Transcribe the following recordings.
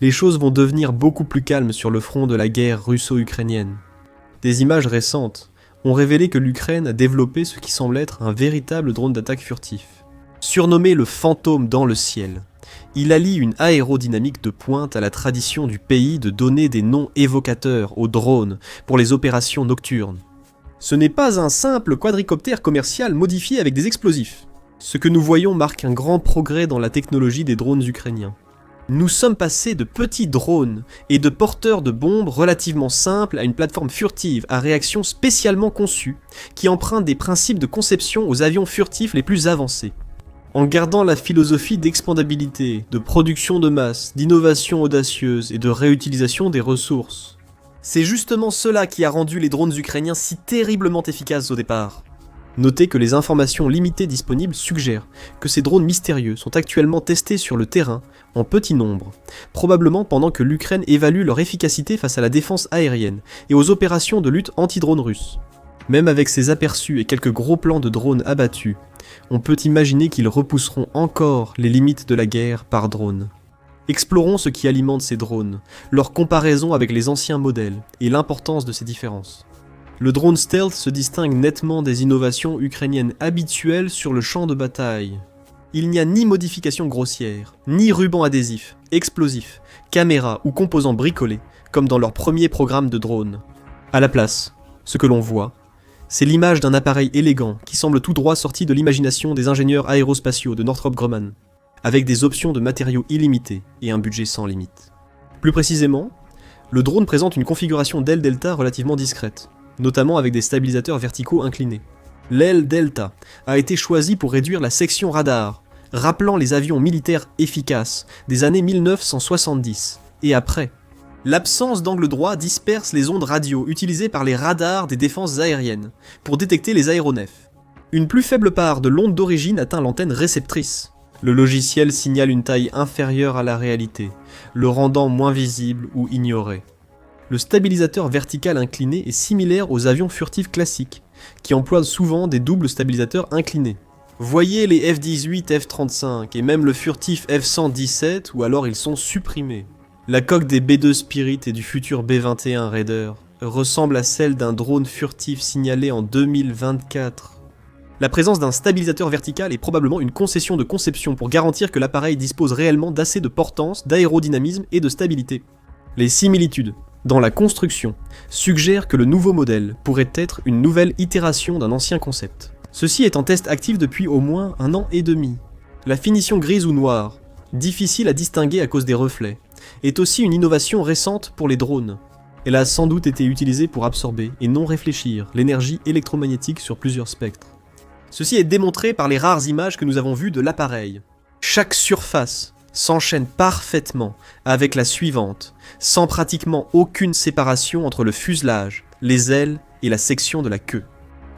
les choses vont devenir beaucoup plus calmes sur le front de la guerre russo-ukrainienne. Des images récentes ont révélé que l'Ukraine a développé ce qui semble être un véritable drone d'attaque furtif. Surnommé le fantôme dans le ciel, il allie une aérodynamique de pointe à la tradition du pays de donner des noms évocateurs aux drones pour les opérations nocturnes. Ce n'est pas un simple quadricoptère commercial modifié avec des explosifs. Ce que nous voyons marque un grand progrès dans la technologie des drones ukrainiens. Nous sommes passés de petits drones et de porteurs de bombes relativement simples à une plateforme furtive à réaction spécialement conçue qui emprunte des principes de conception aux avions furtifs les plus avancés. En gardant la philosophie d'expandabilité, de production de masse, d'innovation audacieuse et de réutilisation des ressources. C'est justement cela qui a rendu les drones ukrainiens si terriblement efficaces au départ. Notez que les informations limitées disponibles suggèrent que ces drones mystérieux sont actuellement testés sur le terrain en petit nombre, probablement pendant que l'Ukraine évalue leur efficacité face à la défense aérienne et aux opérations de lutte anti-drones russes. Même avec ces aperçus et quelques gros plans de drones abattus, on peut imaginer qu'ils repousseront encore les limites de la guerre par drone. Explorons ce qui alimente ces drones, leur comparaison avec les anciens modèles et l'importance de ces différences. Le drone stealth se distingue nettement des innovations ukrainiennes habituelles sur le champ de bataille. Il n'y a ni modification grossière, ni ruban adhésif, explosif, caméra ou composants bricolés, comme dans leur premier programme de drone. À la place, ce que l'on voit, c'est l'image d'un appareil élégant qui semble tout droit sorti de l'imagination des ingénieurs aérospatiaux de Northrop Grumman, avec des options de matériaux illimités et un budget sans limite. Plus précisément, le drone présente une configuration d'aile delta relativement discrète, notamment avec des stabilisateurs verticaux inclinés. L'aile delta a été choisie pour réduire la section radar, rappelant les avions militaires efficaces des années 1970 et après. L'absence d'angle droit disperse les ondes radio utilisées par les radars des défenses aériennes pour détecter les aéronefs. Une plus faible part de l'onde d'origine atteint l'antenne réceptrice. Le logiciel signale une taille inférieure à la réalité, le rendant moins visible ou ignoré. Le stabilisateur vertical incliné est similaire aux avions furtifs classiques, qui emploient souvent des doubles stabilisateurs inclinés. Voyez les F-18, F-35 et même le furtif F-117 ou alors ils sont supprimés. La coque des B-2 Spirit et du futur B-21 Raider ressemble à celle d'un drone furtif signalé en 2024. La présence d'un stabilisateur vertical est probablement une concession de conception pour garantir que l'appareil dispose réellement d'assez de portance, d'aérodynamisme et de stabilité. Les similitudes dans la construction suggèrent que le nouveau modèle pourrait être une nouvelle itération d'un ancien concept. Ceci est en test actif depuis au moins 1 an et demi. La finition grise ou noire, difficile à distinguer à cause des reflets, est aussi une innovation récente pour les drones. Elle a sans doute été utilisée pour absorber et non réfléchir l'énergie électromagnétique sur plusieurs spectres. Ceci est démontré par les rares images que nous avons vues de l'appareil. Chaque surface s'enchaîne parfaitement avec la suivante, sans pratiquement aucune séparation entre le fuselage, les ailes et la section de la queue.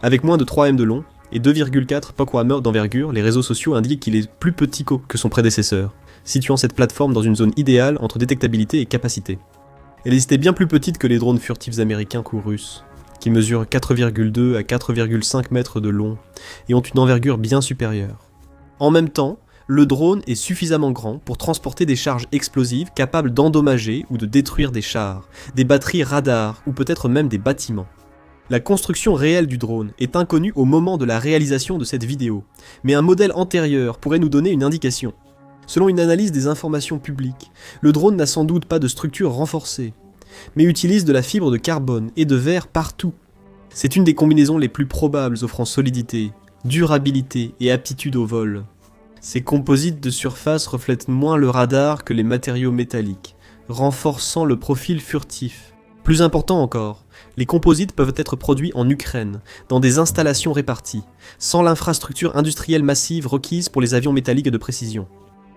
Avec moins de 3 m de long et 2,4 Pockhammer d'envergure, les réseaux sociaux indiquent qu'il est plus petit que son prédécesseur, situant cette plateforme dans une zone idéale entre détectabilité et capacité. Elle était bien plus petite que les drones furtifs américains ou russes, qui mesurent 4,2 à 4,5 mètres de long et ont une envergure bien supérieure. En même temps, le drone est suffisamment grand pour transporter des charges explosives capables d'endommager ou de détruire des chars, des batteries radars ou peut-être même des bâtiments. La construction réelle du drone est inconnue au moment de la réalisation de cette vidéo, mais un modèle antérieur pourrait nous donner une indication. Selon une analyse des informations publiques, le drone n'a sans doute pas de structure renforcée, mais utilise de la fibre de carbone et de verre partout. C'est une des combinaisons les plus probables offrant solidité, durabilité et aptitude au vol. Ces composites de surface reflètent moins le radar que les matériaux métalliques, renforçant le profil furtif. Plus important encore, les composites peuvent être produits en Ukraine, dans des installations réparties, sans l'infrastructure industrielle massive requise pour les avions métalliques de précision.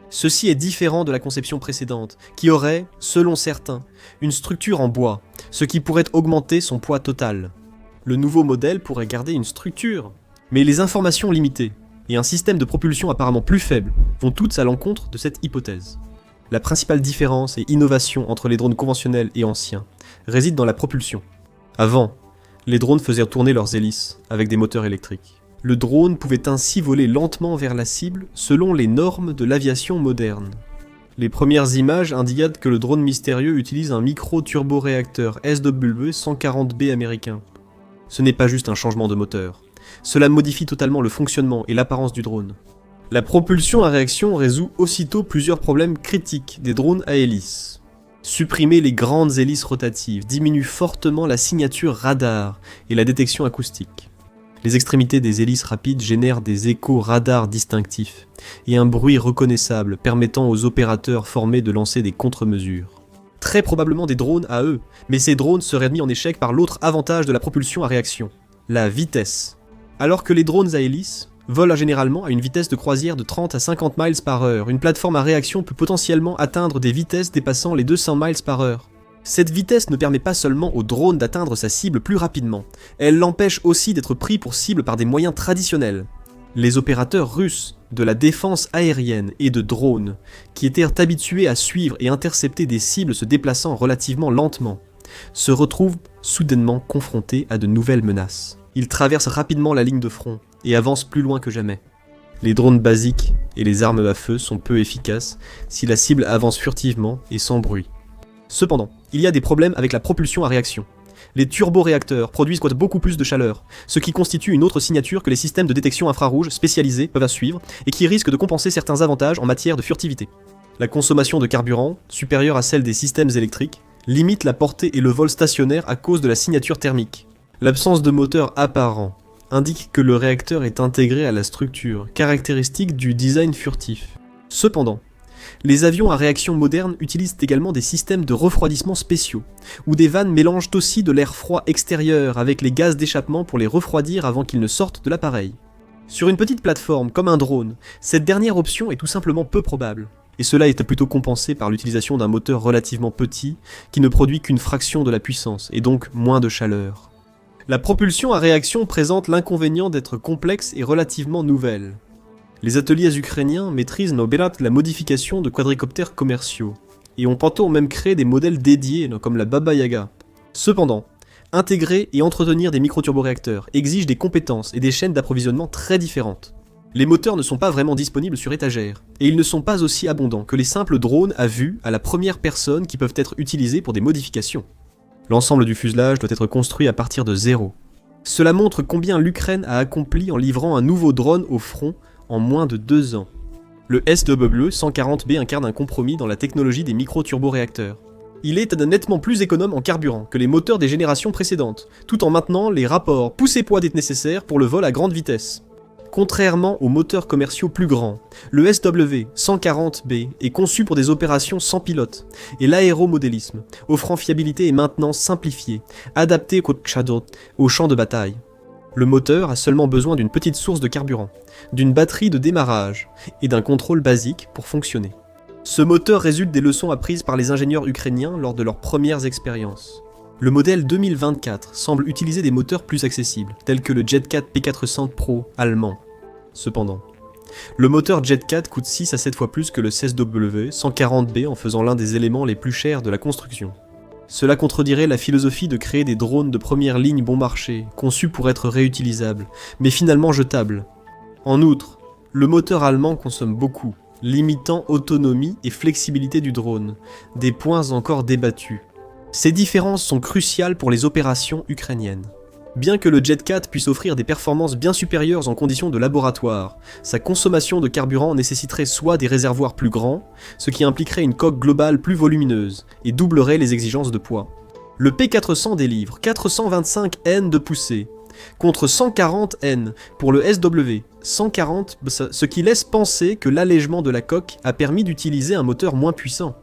Ceci est différent de la conception précédente, qui aurait, selon certains, une structure en bois, ce qui pourrait augmenter son poids total. Le nouveau modèle pourrait garder une structure, mais les informations limitées, et un système de propulsion apparemment plus faible, vont toutes à l'encontre de cette hypothèse. La principale différence et innovation entre les drones conventionnels et anciens réside dans la propulsion. Avant, les drones faisaient tourner leurs hélices avec des moteurs électriques. Le drone pouvait ainsi voler lentement vers la cible selon les normes de l'aviation moderne. Les premières images indiquent que le drone mystérieux utilise un micro-turboréacteur SW140B américain. Ce n'est pas juste un changement de moteur. Cela modifie totalement le fonctionnement et l'apparence du drone. La propulsion à réaction résout aussitôt plusieurs problèmes critiques des drones à hélices. Supprimer les grandes hélices rotatives diminue fortement la signature radar et la détection acoustique. Les extrémités des hélices rapides génèrent des échos radars distinctifs et un bruit reconnaissable permettant aux opérateurs formés de lancer des contre-mesures. Très probablement des drones à eux, mais ces drones seraient mis en échec par l'autre avantage de la propulsion à réaction, la vitesse. Alors que les drones à hélices volent généralement à une vitesse de croisière de 30 à 50 miles par heure, une plateforme à réaction peut potentiellement atteindre des vitesses dépassant les 200 miles par heure. Cette vitesse ne permet pas seulement au drone d'atteindre sa cible plus rapidement, elle l'empêche aussi d'être pris pour cible par des moyens traditionnels. Les opérateurs russes de la défense aérienne et de drones, qui étaient habitués à suivre et intercepter des cibles se déplaçant relativement lentement, se retrouvent soudainement confrontés à de nouvelles menaces. Ils traversent rapidement la ligne de front et avancent plus loin que jamais. Les drones basiques et les armes à feu sont peu efficaces si la cible avance furtivement et sans bruit. Cependant, il y a des problèmes avec la propulsion à réaction. Les turboréacteurs produisent beaucoup plus de chaleur, ce qui constitue une autre signature que les systèmes de détection infrarouge spécialisés peuvent suivre et qui risque de compenser certains avantages en matière de furtivité. La consommation de carburant, supérieure à celle des systèmes électriques, limite la portée et le vol stationnaire à cause de la signature thermique. L'absence de moteur apparent indique que le réacteur est intégré à la structure, caractéristique du design furtif. Cependant, les avions à réaction modernes utilisent également des systèmes de refroidissement spéciaux, où des vannes mélangent aussi de l'air froid extérieur avec les gaz d'échappement pour les refroidir avant qu'ils ne sortent de l'appareil. Sur une petite plateforme comme un drone, cette dernière option est tout simplement peu probable, et cela est plutôt compensé par l'utilisation d'un moteur relativement petit qui ne produit qu'une fraction de la puissance, et donc moins de chaleur. La propulsion à réaction présente l'inconvénient d'être complexe et relativement nouvelle. Les ateliers ukrainiens maîtrisent la modification de quadricoptères commerciaux, et ont tantôt même créé des modèles dédiés comme la Baba Yaga. Cependant, intégrer et entretenir des microturboréacteurs exige des compétences et des chaînes d'approvisionnement très différentes. Les moteurs ne sont pas vraiment disponibles sur étagère, et ils ne sont pas aussi abondants que les simples drones à vue à la première personne qui peuvent être utilisés pour des modifications. L'ensemble du fuselage doit être construit à partir de zéro. Cela montre combien l'Ukraine a accompli en livrant un nouveau drone au front en moins de 2 ans. Le SW140B incarne un compromis dans la technologie des micro-turboréacteurs. Il est nettement plus économe en carburant que les moteurs des générations précédentes, tout en maintenant les rapports poussée-poids nécessaires pour le vol à grande vitesse. Contrairement aux moteurs commerciaux plus grands, le SW140B est conçu pour des opérations sans pilote et l'aéromodélisme, offrant fiabilité et maintenance simplifiée, adaptée au champ de bataille. Le moteur a seulement besoin d'une petite source de carburant, d'une batterie de démarrage et d'un contrôle basique pour fonctionner. Ce moteur résulte des leçons apprises par les ingénieurs ukrainiens lors de leurs premières expériences. Le modèle 2024 semble utiliser des moteurs plus accessibles, tels que le Jet4 P400 Pro allemand. Cependant, le moteur Jet4 coûte 6 à 7 fois plus que le SW140B en faisant l'un des éléments les plus chers de la construction. Cela contredirait la philosophie de créer des drones de première ligne bon marché, conçus pour être réutilisables, mais finalement jetables. En outre, le moteur allemand consomme beaucoup, limitant autonomie et flexibilité du drone, des points encore débattus. Ces différences sont cruciales pour les opérations ukrainiennes. Bien que le Jet4 puisse offrir des performances bien supérieures en conditions de laboratoire, sa consommation de carburant nécessiterait soit des réservoirs plus grands, ce qui impliquerait une coque globale plus volumineuse, et doublerait les exigences de poids. Le P400 délivre 425 N de poussée, contre 140 N pour le SW140, ce qui laisse penser que l'allègement de la coque a permis d'utiliser un moteur moins puissant.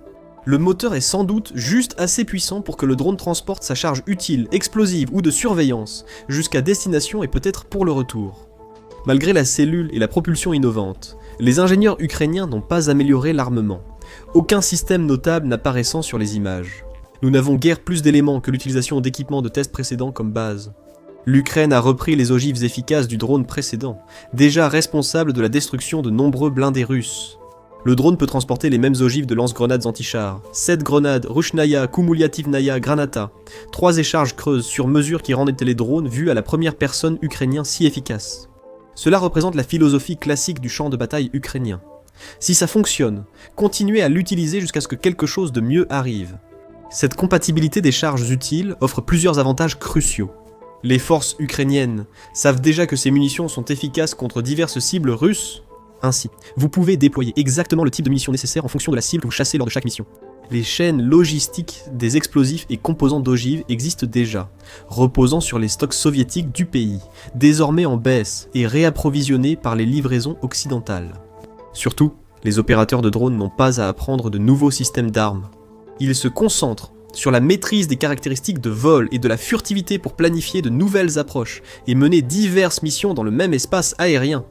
Le moteur est sans doute juste assez puissant pour que le drone transporte sa charge utile, explosive ou de surveillance, jusqu'à destination et peut-être pour le retour. Malgré la cellule et la propulsion innovante, les ingénieurs ukrainiens n'ont pas amélioré l'armement. Aucun système notable n'apparaissant sur les images. Nous n'avons guère plus d'éléments que l'utilisation d'équipements de test précédents comme base. L'Ukraine a repris les ogives efficaces du drone précédent, déjà responsable de la destruction de nombreux blindés russes. Le drone peut transporter les mêmes ogives de lance-grenades anti-chars, 7 grenades Rushnaya Kumuliativnaya Granata, 3 écharges creuses sur mesure qui rendent les drones vus à la première personne ukrainien si efficaces. Cela représente la philosophie classique du champ de bataille ukrainien. Si ça fonctionne, continuez à l'utiliser jusqu'à ce que quelque chose de mieux arrive. Cette compatibilité des charges utiles offre plusieurs avantages cruciaux. Les forces ukrainiennes savent déjà que ces munitions sont efficaces contre diverses cibles russes. Ainsi, vous pouvez déployer exactement le type de munition nécessaire en fonction de la cible que vous chassez lors de chaque mission. Les chaînes logistiques des explosifs et composants d'ogives existent déjà, reposant sur les stocks soviétiques du pays, désormais en baisse et réapprovisionnés par les livraisons occidentales. Surtout, les opérateurs de drones n'ont pas à apprendre de nouveaux systèmes d'armes. Ils se concentrent sur la maîtrise des caractéristiques de vol et de la furtivité pour planifier de nouvelles approches et mener diverses missions dans le même espace aérien.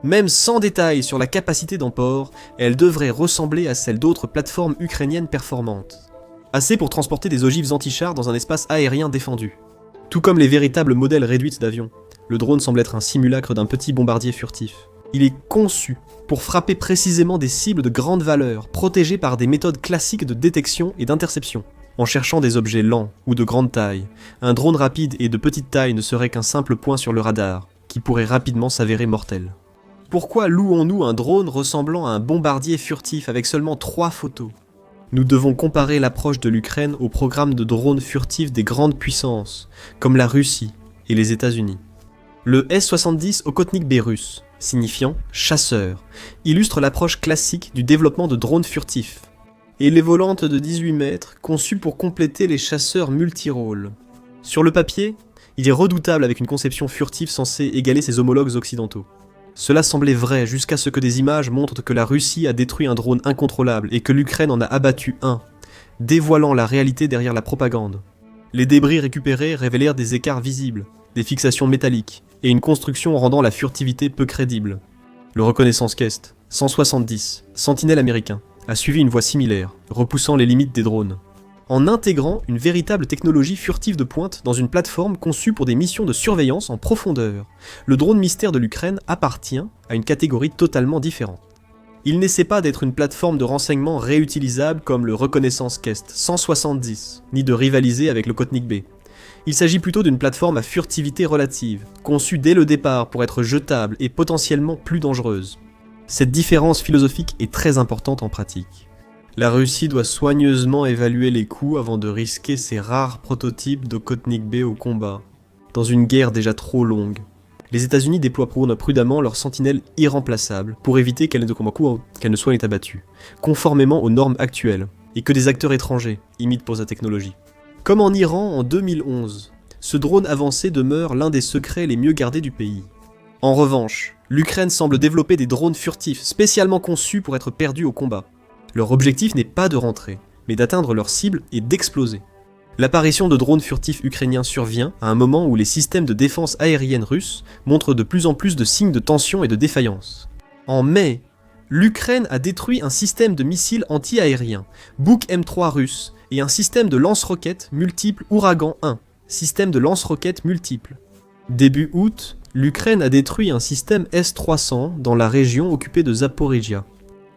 Même sans détail sur la capacité d'emport, elle devrait ressembler à celle d'autres plateformes ukrainiennes performantes. Assez pour transporter des ogives anti-chars dans un espace aérien défendu. Tout comme les véritables modèles réduits d'avions, le drone semble être un simulacre d'un petit bombardier furtif. Il est conçu pour frapper précisément des cibles de grande valeur, protégées par des méthodes classiques de détection et d'interception. En cherchant des objets lents ou de grande taille, un drone rapide et de petite taille ne serait qu'un simple point sur le radar, qui pourrait rapidement s'avérer mortel. Pourquoi louons-nous un drone ressemblant à un bombardier furtif avec seulement 3 photos ? Nous devons comparer l'approche de l'Ukraine au programme de drones furtifs des grandes puissances, comme la Russie et les États-Unis. Le S-70 Okhotnik B russe, signifiant « chasseur », illustre l'approche classique du développement de drones furtifs, et les volantes de 18 mètres conçues pour compléter les chasseurs multirôles. Sur le papier, il est redoutable avec une conception furtive censée égaler ses homologues occidentaux. Cela semblait vrai jusqu'à ce que des images montrent que la Russie a détruit un drone incontrôlable et que l'Ukraine en a abattu un, dévoilant la réalité derrière la propagande. Les débris récupérés révélèrent des écarts visibles, des fixations métalliques, et une construction rendant la furtivité peu crédible. Le reconnaissance Quest 170, sentinelle américain, a suivi une voie similaire, repoussant les limites des drones. En intégrant une véritable technologie furtive de pointe dans une plateforme conçue pour des missions de surveillance en profondeur, le drone mystère de l'Ukraine appartient à une catégorie totalement différente. Il n'essaie pas d'être une plateforme de renseignement réutilisable comme le reconnaissance Quest 170, ni de rivaliser avec le Okhotnik B. Il s'agit plutôt d'une plateforme à furtivité relative, conçue dès le départ pour être jetable et potentiellement plus dangereuse. Cette différence philosophique est très importante en pratique. La Russie doit soigneusement évaluer les coûts avant de risquer ses rares prototypes d'Okhotnik B au combat, dans une guerre déjà trop longue. Les États-Unis déploient prudemment leurs sentinelles irremplaçables pour éviter qu'elles ne soient abattues, conformément aux normes actuelles, et que des acteurs étrangers imitent pour sa technologie. Comme en Iran en 2011, ce drone avancé demeure l'un des secrets les mieux gardés du pays. En revanche, l'Ukraine semble développer des drones furtifs spécialement conçus pour être perdus au combat. Leur objectif n'est pas de rentrer, mais d'atteindre leur cible et d'exploser. L'apparition de drones furtifs ukrainiens survient à un moment où les systèmes de défense aérienne russes montrent de plus en plus de signes de tension et de défaillance. En mai, l'Ukraine a détruit un système de missiles anti-aériens, Buk M3 russe, et un système de lance-roquettes multiples Ouragan 1, système de lance-roquettes multiples. Début août, l'Ukraine a détruit un système S-300 dans la région occupée de Zaporijia.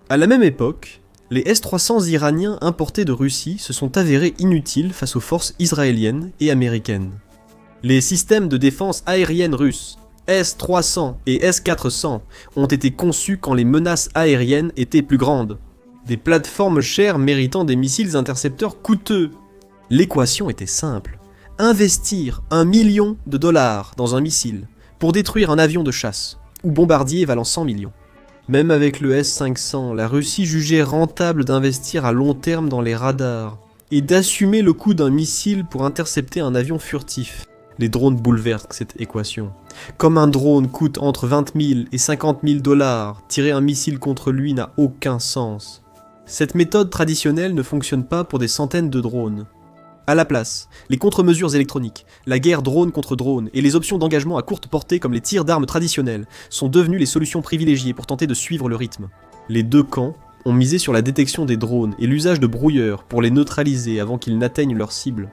À la même époque, les S-300 iraniens importés de Russie se sont avérés inutiles face aux forces israéliennes et américaines. Les systèmes de défense aérienne russes, S-300 et S-400, ont été conçus quand les menaces aériennes étaient plus grandes. Des plateformes chères méritant des missiles intercepteurs coûteux. L'équation était simple. Investir $1 million dans un missile pour détruire un avion de chasse, ou bombardier valant 100 millions. Même avec le S-500, la Russie jugeait rentable d'investir à long terme dans les radars et d'assumer le coût d'un missile pour intercepter un avion furtif. Les drones bouleversent cette équation. Comme un drone coûte entre 20 000 et 50 000 $, tirer un missile contre lui n'a aucun sens. Cette méthode traditionnelle ne fonctionne pas pour des centaines de drones. À la place, les contre-mesures électroniques, la guerre drone contre drone et les options d'engagement à courte portée comme les tirs d'armes traditionnels sont devenues les solutions privilégiées pour tenter de suivre le rythme. Les deux camps ont misé sur la détection des drones et l'usage de brouilleurs pour les neutraliser avant qu'ils n'atteignent leur cible.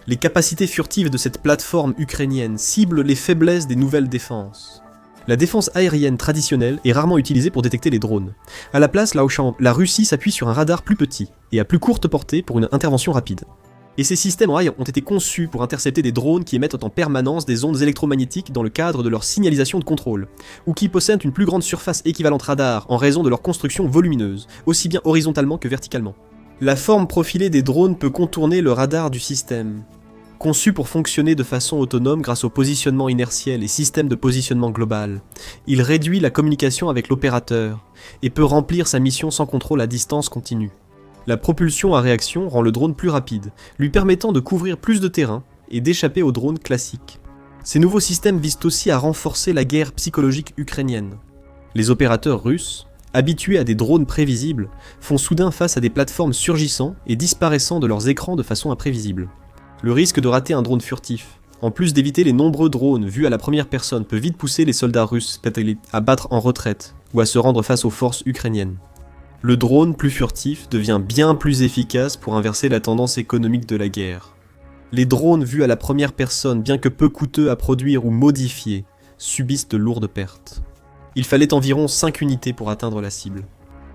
Les capacités furtives de cette plateforme ukrainienne ciblent les faiblesses des nouvelles défenses. La défense aérienne traditionnelle est rarement utilisée pour détecter les drones. À la place, la Russie s'appuie sur un radar plus petit et à plus courte portée pour une intervention rapide. Et ces systèmes en rail ont été conçus pour intercepter des drones qui émettent en permanence des ondes électromagnétiques dans le cadre de leur signalisation de contrôle, ou qui possèdent une plus grande surface équivalente radar en raison de leur construction volumineuse, aussi bien horizontalement que verticalement. La forme profilée des drones peut contourner le radar du système. Conçu pour fonctionner de façon autonome grâce au positionnement inertiel et système de positionnement global, il réduit la communication avec l'opérateur et peut remplir sa mission sans contrôle à distance continue. La propulsion à réaction rend le drone plus rapide, lui permettant de couvrir plus de terrain et d'échapper aux drones classiques. Ces nouveaux systèmes visent aussi à renforcer la guerre psychologique ukrainienne. Les opérateurs russes, habitués à des drones prévisibles, font soudain face à des plateformes surgissant et disparaissant de leurs écrans de façon imprévisible. Le risque de rater un drone furtif, en plus d'éviter les nombreux drones vus à la première personne, peut vite pousser les soldats russes à battre en retraite ou à se rendre face aux forces ukrainiennes. Le drone plus furtif devient bien plus efficace pour inverser la tendance économique de la guerre. Les drones vus à la première personne, bien que peu coûteux à produire ou modifier, subissent de lourdes pertes. Il fallait environ 5 unités pour atteindre la cible.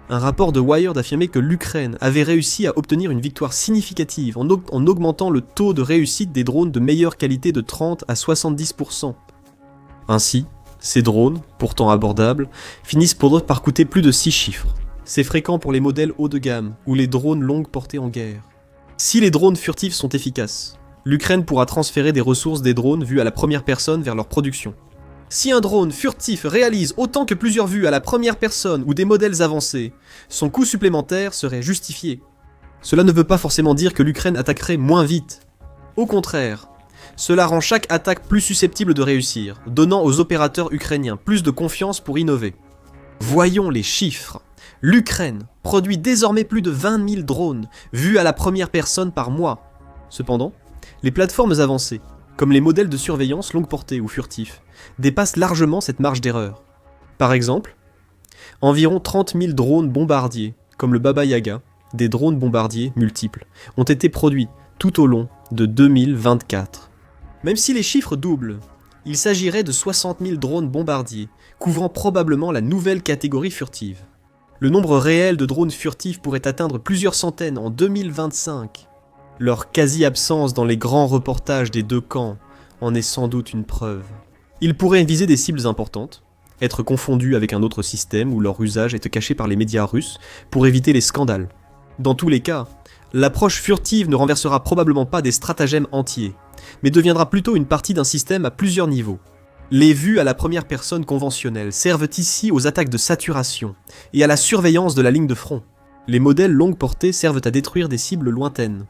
Un rapport de Wired affirmait que l'Ukraine avait réussi à obtenir une victoire significative en augmentant le taux de réussite des drones de meilleure qualité de 30 à 70%. Ainsi, ces drones, pourtant abordables, finissent par coûter plus de 6 chiffres. C'est fréquent pour les modèles haut de gamme ou les drones longue portée en guerre. Si les drones furtifs sont efficaces, l'Ukraine pourra transférer des ressources des drones vus à la première personne vers leur production. Si un drone furtif réalise autant que plusieurs vues à la première personne ou des modèles avancés, son coût supplémentaire serait justifié. Cela ne veut pas forcément dire que l'Ukraine attaquerait moins vite. Au contraire, cela rend chaque attaque plus susceptible de réussir, donnant aux opérateurs ukrainiens plus de confiance pour innover. Voyons les chiffres. L'Ukraine produit désormais plus de 20 000 drones vus à la première personne par mois. Cependant, les plateformes avancées, comme les modèles de surveillance longue portée ou furtifs, dépassent largement cette marge d'erreur. Par exemple, environ 30 000 drones bombardiers, comme le Baba Yaga, des drones bombardiers multiples, ont été produits tout au long de 2024. Même si les chiffres doublent, il s'agirait de 60 000 drones bombardiers, couvrant probablement la nouvelle catégorie furtive. Le nombre réel de drones furtifs pourrait atteindre plusieurs centaines en 2025. Leur quasi-absence dans les grands reportages des deux camps en est sans doute une preuve. Ils pourraient viser des cibles importantes, être confondus avec un autre système ou leur usage est caché par les médias russes pour éviter les scandales. Dans tous les cas, l'approche furtive ne renversera probablement pas des stratagèmes entiers, mais deviendra plutôt une partie d'un système à plusieurs niveaux. Les vues à la première personne conventionnelles servent ici aux attaques de saturation et à la surveillance de la ligne de front. Les modèles longue portée servent à détruire des cibles lointaines.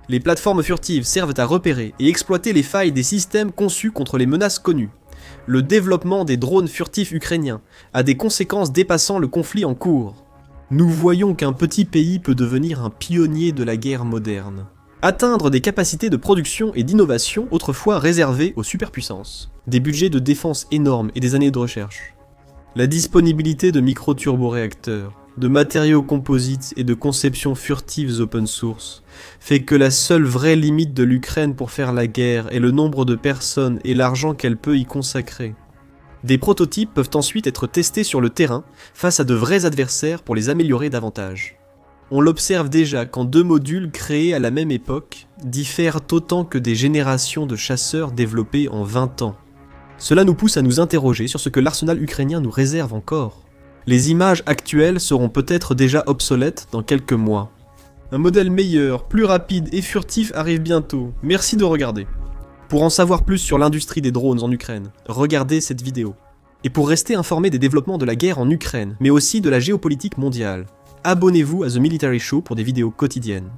Les plateformes furtives servent à repérer et exploiter les failles des systèmes conçus contre les menaces connues. Le développement des drones furtifs ukrainiens a des conséquences dépassant le conflit en cours. Nous voyons qu'un petit pays peut devenir un pionnier de la guerre moderne. Atteindre des capacités de production et d'innovation autrefois réservées aux superpuissances. Des budgets de défense énormes et des années de recherche. La disponibilité de micro-turboréacteurs, de matériaux composites et de conceptions furtives open source fait que la seule vraie limite de l'Ukraine pour faire la guerre est le nombre de personnes et l'argent qu'elle peut y consacrer. Des prototypes peuvent ensuite être testés sur le terrain face à de vrais adversaires pour les améliorer davantage. On l'observe déjà quand deux modules créés à la même époque diffèrent autant que des générations de chasseurs développés en 20 ans. Cela nous pousse à nous interroger sur ce que l'arsenal ukrainien nous réserve encore. Les images actuelles seront peut-être déjà obsolètes dans quelques mois. Un modèle meilleur, plus rapide et furtif arrive bientôt. Merci de regarder. Pour en savoir plus sur l'industrie des drones en Ukraine, regardez cette vidéo. Et pour rester informé des développements de la guerre en Ukraine, mais aussi de la géopolitique mondiale, abonnez-vous à The Military Show pour des vidéos quotidiennes.